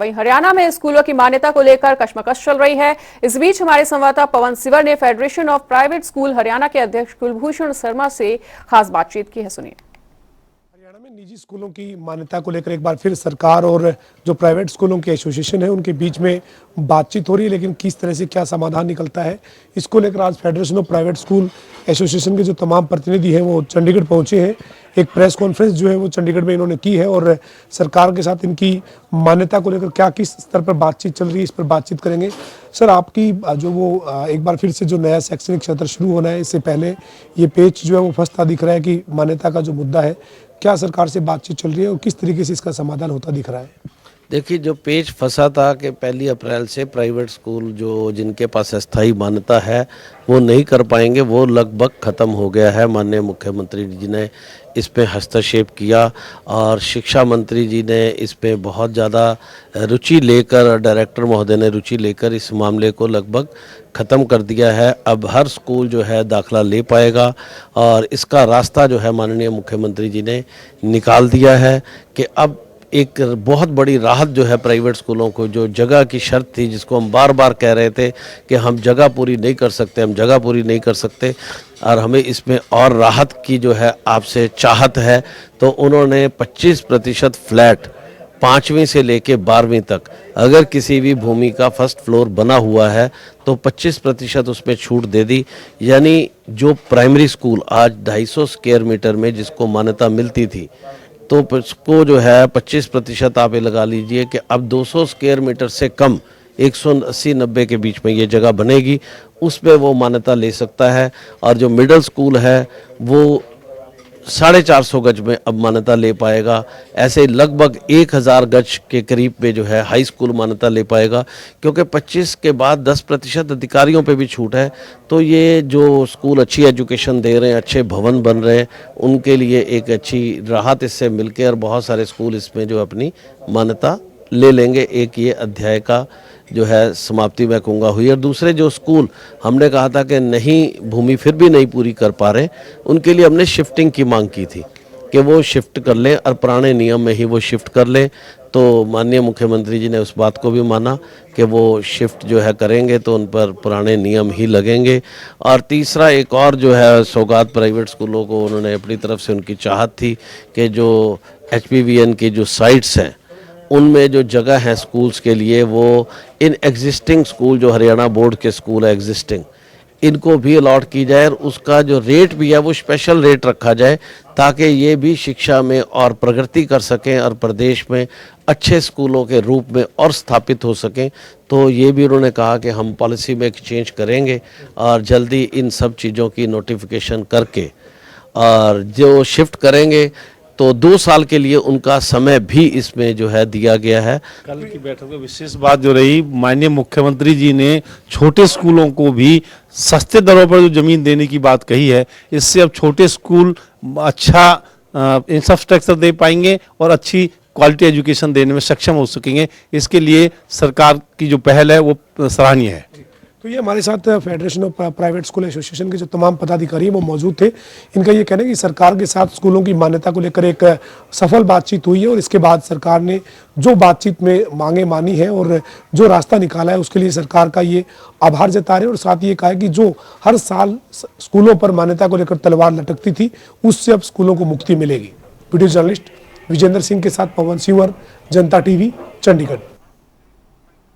वहीं हरियाणा में स्कूलों की मान्यता को लेकर कशमकश चल रही है। इस बीच हमारे संवाददाता पवन सिवर ने federation of private school Haryana के अध्यक्ष कुलभूषण शर्मा से खास बातचीत की है, सुनिए। हरियाणा में निजी स्कूलों की मान्यता को लेकर एक बार फिर सरकार और जो प्राइवेट स्कूलों के एसोसिएशन है उनके बीच में बातचीत हो रही है, लेकिन किस तरह से क्या समाधान निकलता है इसको लेकर आज federation of private school association के जो तमाम प्रतिनिधि हैं वो चंडीगढ़ पहुंचे हैं। एक प्रेस कॉन्फ्रेंस जो है वो चंडीगढ़ में इन्होंने की है और सरकार के साथ इनकी मान्यता को लेकर क्या किस स्तर पर बातचीत चल रही है इस पर बातचीत करेंगे। सर, आपकी जो वो एक बार फिर से जो नया शैक्षणिक सत्र शुरू होना है, इससे पहले ये पेज जो है वो फंसता दिख रहा है कि मान्यता का जो मुद्दा है, क्या सरकार से बातचीत चल रही है और किस तरीके से इसका समाधान होता दिख रहा है? देखिए, जो पेज फंसा था कि 1 अप्रैल से प्राइवेट स्कूल जो जिनके पास अस्थायी मान्यता है वो नहीं कर पाएंगे, वो लगभग ख़त्म हो गया है। माननीय मुख्यमंत्री जी ने इस पे हस्तक्षेप किया और शिक्षा मंत्री जी ने इस पे बहुत ज़्यादा रुचि लेकर, डायरेक्टर महोदय ने रुचि लेकर इस मामले को लगभग ख़त्म कर दिया है। अब हर स्कूल जो है दाखला ले पाएगा और इसका रास्ता जो है माननीय मुख्यमंत्री जी ने निकाल दिया है कि अब एक बहुत बड़ी राहत जो है प्राइवेट स्कूलों को, जो जगह की शर्त थी जिसको हम बार बार कह रहे थे कि हम जगह पूरी नहीं कर सकते, हम जगह पूरी नहीं कर सकते और हमें इसमें और राहत की जो है आपसे चाहत है, तो उन्होंने 25% फ्लैट 5वीं से लेके 12वीं तक अगर किसी भी भूमि का फर्स्ट फ्लोर बना हुआ है तो 25% उसमें छूट दे दी। यानी जो प्राइमरी स्कूल आज 250 स्क्वायर मीटर में जिसको मान्यता मिलती थी, तो उसको जो है 25% आप ये लगा लीजिए कि अब 200 स्क्वायर मीटर से कम 180-90 के बीच में ये जगह बनेगी, उसमें वो मान्यता ले सकता है। और जो मिडिल स्कूल है वो 450 गज में अब मान्यता ले पाएगा। ऐसे लगभग 1000 गज के करीब पे जो है हाई स्कूल मान्यता ले पाएगा, क्योंकि 25 के बाद 10% अधिकारियों पे भी छूट है। तो ये जो स्कूल अच्छी एजुकेशन दे रहे हैं, अच्छे भवन बन रहे हैं, उनके लिए एक अच्छी राहत इससे मिलकर और बहुत सारे स्कूल इसमें जो अपनी मान्यता ले लेंगे। एक ये अध्याय का जो है समाप्ति मैं कहूँगा हुई। और दूसरे जो स्कूल हमने कहा था कि नहीं भूमि फिर भी नहीं पूरी कर पा रहे, उनके लिए हमने शिफ्टिंग की मांग की थी कि वो शिफ्ट कर लें और पुराने नियम में ही वो शिफ्ट कर लें। तो माननीय मुख्यमंत्री जी ने उस बात को भी माना कि वो शिफ्ट जो है करेंगे तो उन पर पुराने नियम ही लगेंगे। और तीसरा एक और जो है सौगात प्राइवेट स्कूलों को उन्होंने अपनी तरफ से उनकी चाहत थी कि जो HPVN की जो साइट्स हैं उनमें जो जगह है स्कूल्स के लिए, वो इन एग्जिस्टिंग स्कूल जो हरियाणा बोर्ड के स्कूल है एग्जिस्टिंग, इनको भी अलॉट की जाए और उसका जो रेट भी है वो स्पेशल रेट रखा जाए, ताकि ये भी शिक्षा में और प्रगति कर सकें और प्रदेश में अच्छे स्कूलों के रूप में और स्थापित हो सकें। तो ये भी उन्होंने कहा कि हम पॉलिसी में एक चेंज करेंगे और जल्दी इन सब चीज़ों की नोटिफिकेशन करके और जो शिफ्ट करेंगे तो 2 साल के लिए उनका समय भी इसमें जो है दिया गया है। कल की बैठक में विशेष बात जो रही, माननीय मुख्यमंत्री जी ने छोटे स्कूलों को भी सस्ते दरों पर जो जमीन देने की बात कही है, इससे अब छोटे स्कूल अच्छा इंफ्रास्ट्रक्चर दे पाएंगे और अच्छी क्वालिटी एजुकेशन देने में सक्षम हो सकेंगे। इसके लिए सरकार की जो पहल है वो सराहनीय है। तो ये हमारे साथ federation of private school association के जो तमाम पदाधिकारी हैं वो मौजूद थे। इनका ये कहना है कि सरकार के साथ स्कूलों की मान्यता को लेकर एक सफल बातचीत हुई है और इसके बाद सरकार ने जो बातचीत में मांगे मानी है और जो रास्ता निकाला है उसके लिए सरकार का ये आभार जता रहे हैं। और साथ ही ये कहा है कि जो हर साल स्कूलों पर मान्यता को लेकर तलवार लटकती थी, उससे अब स्कूलों को मुक्ति मिलेगी। वीडियो जर्नलिस्ट विजेंद्र सिंह के साथ पवन सिवर, जनता TV, चंडीगढ़।